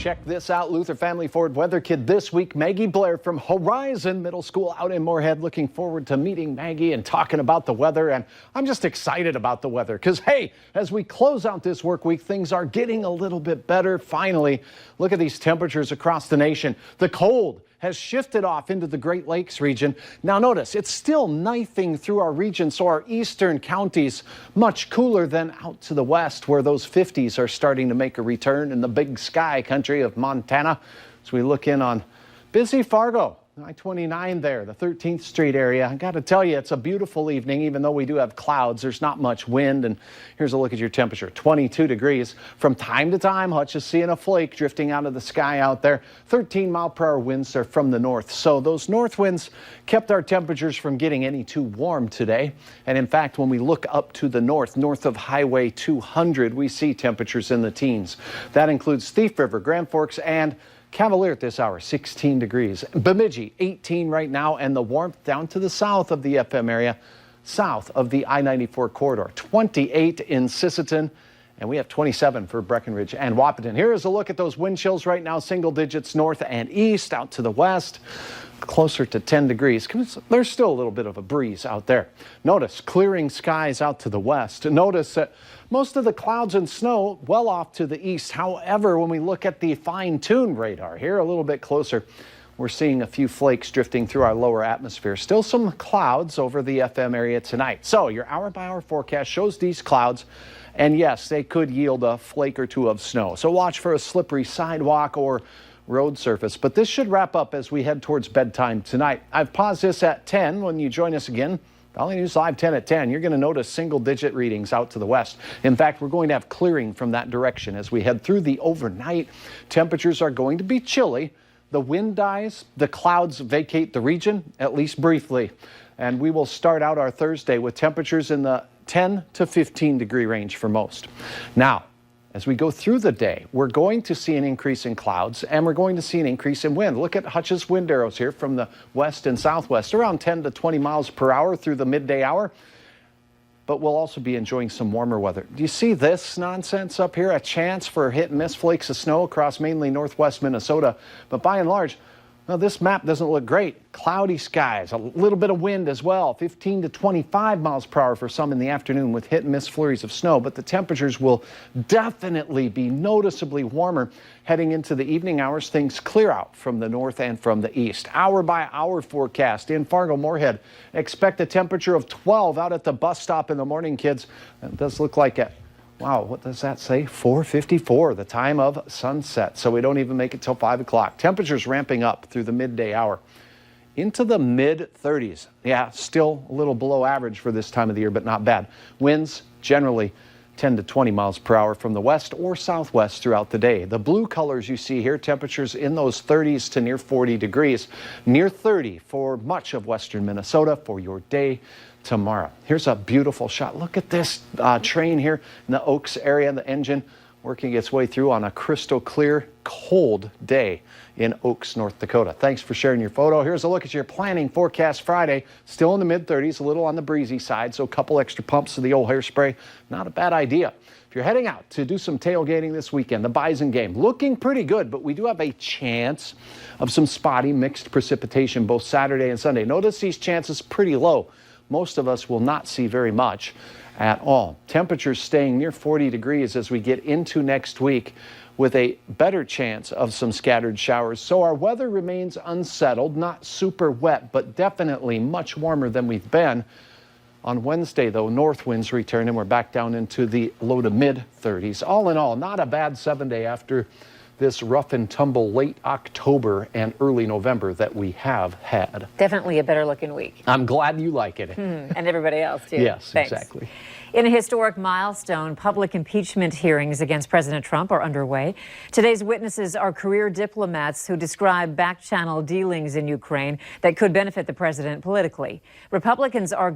Check this out. Luther Family Ford Weather Kid this week. Maggie Blair from Horizon Middle School out in Moorhead. Looking forward to meeting Maggie and talking about the weather. And I'm just excited about the weather because, hey, as we close out this work week, things are getting a little bit better. Finally, look at these temperatures across the nation. The cold has shifted off into the Great Lakes region. Now notice, it's still knifing through our region, so our eastern counties much cooler than out to the west, where those 50s are starting to make a return in the big sky country of Montana. As we look in on busy Fargo, I-29 there, the 13th Street area. I got to tell you, it's a beautiful evening, even though we do have clouds. There's not much wind, and here's a look at your temperature, 22 degrees. From time to time, Hutch is seeing a flake drifting out of the sky out there. 13-mile-per-hour winds are from the north, so those north winds kept our temperatures from getting any too warm today. And in fact, when we look up to the north of Highway 200, we see temperatures in the teens. That includes Thief River, Grand Forks, and Cavalier at this hour, 16 degrees. Bemidji, 18 right now, and the warmth down to the south of the FM area, south of the I-94 corridor. 28 in Sisseton, and we have 27 for Breckenridge and Wahpeton. Here is a look at those wind chills right now, single digits north and east, out to the west, closer to 10 degrees. There's still a little bit of a breeze out there. Notice clearing skies out to the west. Notice that most of the clouds and snow well off to the east. However, when we look at the fine-tuned radar here a little bit closer, we're seeing a few flakes drifting through our lower atmosphere. Still some clouds over the FM area tonight. So your hour-by-hour forecast shows these clouds, and yes, they could yield a flake or two of snow. So watch for a slippery sidewalk or road surface. But this should wrap up as we head towards bedtime tonight. I've paused this at 10. When you join us again, Valley News Live 10 at 10, you're going to notice single-digit readings out to the west. In fact, we're going to have clearing from that direction as we head through the overnight. Temperatures are going to be chilly. The wind dies. The clouds vacate the region, at least briefly. And we will start out our Thursday with temperatures in the 10 to 15 degree range for most. Now, as we go through the day, we're going to see an increase in clouds and we're going to see an increase in wind. Look at Hutch's wind arrows here from the west and southwest, around 10 to 20 miles per hour through the midday hour. But we'll also be enjoying some warmer weather. Do you see this nonsense up here? A chance for hit and miss flakes of snow across mainly northwest Minnesota. But by and large, well, this map doesn't look great. Cloudy skies, a little bit of wind as well, 15 to 25 miles per hour for some in the afternoon with hit and miss flurries of snow. But the temperatures will definitely be noticeably warmer heading into the evening hours. Things clear out from the north and from the east. Hour by hour forecast in Fargo Moorhead. Expect a temperature of 12 out at the bus stop in the morning, kids. It does look like it. Wow, what does that say? 4:54, the time of sunset. So we don't even make it till 5 o'clock. Temperatures ramping up through the midday hour into the mid-30s. Yeah, still a little below average for this time of the year, but not bad. Winds generally 10 to 20 miles per hour from the west or southwest throughout the day. The blue colors you see here, temperatures in those 30s to near 40 degrees, near 30 for much of western Minnesota for your day tomorrow. Here's a beautiful shot. Look at this train here in the Oaks area, the engine working its way through on a crystal clear, cold day in Oaks, North Dakota. Thanks for sharing your photo. Here's a look at your planning forecast Friday. Still in the mid-30s, a little on the breezy side, so a couple extra pumps of the old hairspray. Not a bad idea. If you're heading out to do some tailgating this weekend, the Bison game looking pretty good, but we do have a chance of some spotty mixed precipitation both Saturday and Sunday. Notice these chances pretty low. Most of us will not see very much at all. Temperatures staying near 40 degrees as we get into next week with a better chance of some scattered showers. So our weather remains unsettled, not super wet, but definitely much warmer than we've been. On Wednesday, though, north winds return and we're back down into the low to mid-30s. All in all, not a bad 7-day after this rough and tumble late October and early November that we have had. Definitely a better looking week. I'm glad you like it. And everybody else too. Yes, Thanks. exactly. In a historic milestone, public impeachment hearings against President Trump are underway. Today's witnesses are career diplomats who describe back-channel dealings in Ukraine that could benefit the president politically. Republicans are